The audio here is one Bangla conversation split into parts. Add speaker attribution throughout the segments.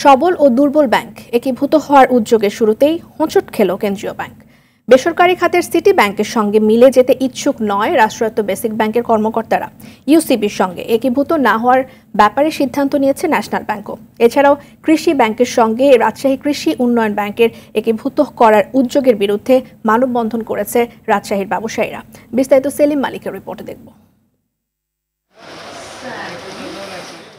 Speaker 1: সবল ও দুর্বল ব্যাংক একীভূত হওয়ার উদ্যোগের শুরুতেই হোঁচট খেল কেন্দ্রীয় ব্যাংক। বেসরকারি খাতের সিটি ব্যাংকের সঙ্গে মিলে যেতে ইচ্ছুক নয় রাষ্ট্রায়ত্ত বেসিক ব্যাংকের কর্মকর্তারা। ইউসিবির সঙ্গে একীভূত না হওয়ার ব্যাপারে সিদ্ধান্ত নিয়েছে ন্যাশনাল ব্যাংকও। এছাড়াও কৃষি ব্যাংকের সঙ্গে রাজশাহী কৃষি উন্নয়ন ব্যাংকের একীভূত করার উদ্যোগের বিরুদ্ধে মানববন্ধন করেছে রাজশাহীর ব্যবসায়ীরা। বিস্তারিত সেলিম মালিকের রিপোর্টে দেখব।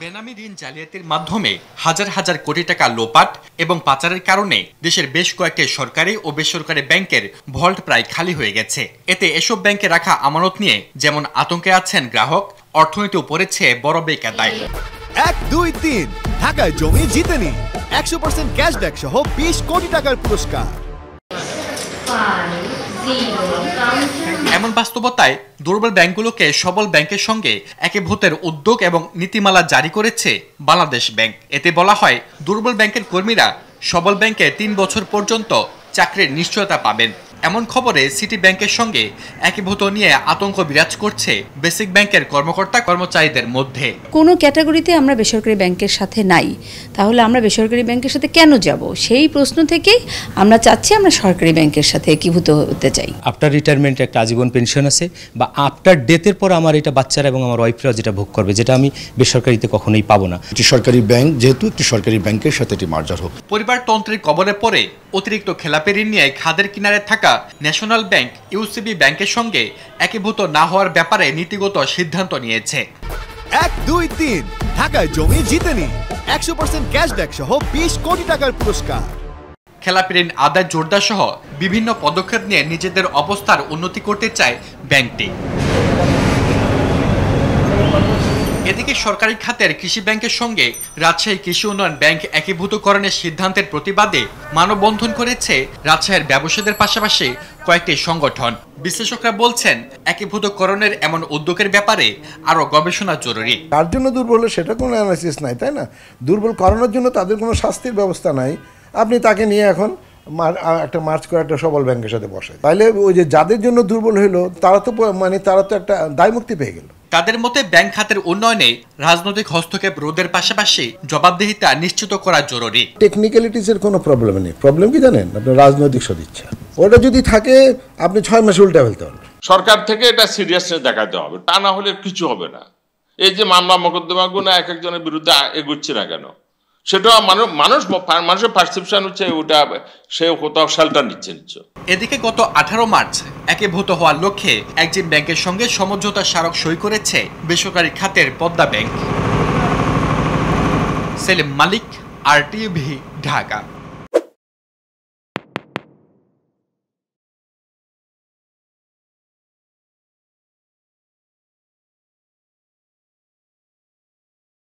Speaker 2: বেনামি ঋণ জালিয়াতির মাধ্যমে হাজার হাজার কোটি টাকা লোপাট এবং পাচারের কারণে দেশের বেশ কয়েকটি সরকারি ও বেসরকারি ব্যাংকের ভল্ট প্রায় খালি হয়ে গেছে। এতে এসব ব্যাংকে রাখা আমানত নিয়ে যেমন আতঙ্কে আছেন গ্রাহক, অর্থনীতিও পড়েছে বড় বেকায়দায়।
Speaker 3: 1, 2, 3 ঢাকায় জমি জিতে নিন 100% ক্যাশব্যাক সহ 20 কোটি টাকার পুরস্কার।
Speaker 2: এমন বাস্তবতায় দুর্বল ব্যাংকগুলোকে সবল ব্যাংকের সঙ্গে একীভূতের উদ্যোগ এবং নীতিমালা জারি করেছে বাংলাদেশ ব্যাংক। এতে বলা হয়, দুর্বল ব্যাংকের কর্মীরা সবল ব্যাংকে 3 বছর পর্যন্ত চাকরির নিশ্চয়তা পাবেন। এমন খবরে সিটি ব্যাংকের সঙ্গে একীভূত নিয়ে আতঙ্ক বিরাজ করছে বেসিক ব্যাংকের কর্মকর্তা কর্মচারীদের মধ্যে।
Speaker 4: কোনো ক্যাটাগরিতে আমরা বেসরকারি ব্যাংকের সাথে নাই, তাহলে আমরা বেসরকারি ব্যাংকের সাথে কেন যাব? সেই প্রশ্ন থেকেই আমরা চাচ্ছি আমরা সরকারি ব্যাংকের সাথে একীভূত হতে চাই।
Speaker 5: আফটার রিটায়ারমেন্ট একটা আজীবন পেনশন আছে, বা আফটার ডেথের পর আমার এটা বাচ্চারা এবং আমার ওয়াইফরা যেটা ভোগ করবে, যেটা আমি বেসরকারিতে কখনোই পাবো না।
Speaker 6: একটি সরকারি ব্যাংক যেহেতু একটি সরকারি ব্যাংকের সাথে এটি মার্জার হোক।
Speaker 2: পরিবারতন্ত্রের কবলে পড়ে অতিরিক্ত খেলাপি ঋণ নিয়ে খাদের কিনারে থাকা ন্যাশনাল ব্যাংক ইউসিবি ব্যাংকের সঙ্গে একীভূত না হওয়ার ব্যাপারে নীতিগত সিদ্ধান্ত নিয়েছে।
Speaker 3: 1, 2, 3 ঢাকায় জমি জিতে নিন 100% ক্যাশব্যাক সহ 20 কোটি টাকার পুরস্কার।
Speaker 2: খেলাপি ঋণ আদায় জোরদার সহ বিভিন্ন পদক্ষেপ নিয়ে নিজেদের অবস্থার উন্নতি করতে চায় ব্যাংকটি। এদিকে সরকারি খাতের কৃষি ব্যাংকের সঙ্গে রাজশাহী কৃষি উন্নয়ন ব্যাংক একীভূতকরণের সিদ্ধান্তের প্রতিবাদে মানববন্ধন করেছে রাজশাহীর ব্যবসায়ীদের পাশাপাশি কয়েকটি সংগঠন। বিশ্লেষকরা বলছেন, একীভূতকরণের এমন উদ্যোগের ব্যাপারে আরো গবেষণা জরুরি।
Speaker 7: তার জন্য দুর্বল সেটা কোনো অ্যানালাইসিস নাই, তাই না? দুর্বল করানোর জন্য তাদের কোনো শাস্তির ব্যবস্থা নাই। আপনি তাকে নিয়ে এখন একটা মার্চ করে একটা সবল ব্যাংকের সাথে বসে, তাইলে ওই যে যাদের জন্য দুর্বল হইলো তারা তো একটা দায়মুক্তি পেয়ে গেল।
Speaker 2: তাদের মতে ব্যাংক খাতের উন্নয়নে রাজনৈতিক হস্তক্ষেপ রোধের পাশাপাশি জবাবদিহিতা নিশ্চিত করা জরুরি।
Speaker 7: টেকনিক্যালিটিসের কোনো প্রবলেম নেই। প্রবলেম কি জানেন? আপনার রাজনৈতিক সদিচ্ছা, ওটা যদি থাকে আপনি 6 মাসে উল্টা ফেলতে পারবেন।
Speaker 8: সরকার থেকে এটা সিরিয়াসনেস দেখাতে হবে, তা না হলে কিছু হবে না। এই যে মামলা মোকদ্দমাগুলো এক একজনের বিরুদ্ধে এগুচ্ছে না কেন, সেটা মানুষের পারসেপশন হচ্ছে ওটা সে কোথাও শেল্টার নিচ্ছে।
Speaker 2: এদিকে গত 18 মার্চ একীভূত হওয়ার লক্ষ্যে এক্সিম ব্যাংকের সঙ্গে সমঝোতা স্মারক সই করেছে বেসরকারি খাতের পদ্মা ব্যাংক। সেলিম মালিক, RTV, ঢাকা।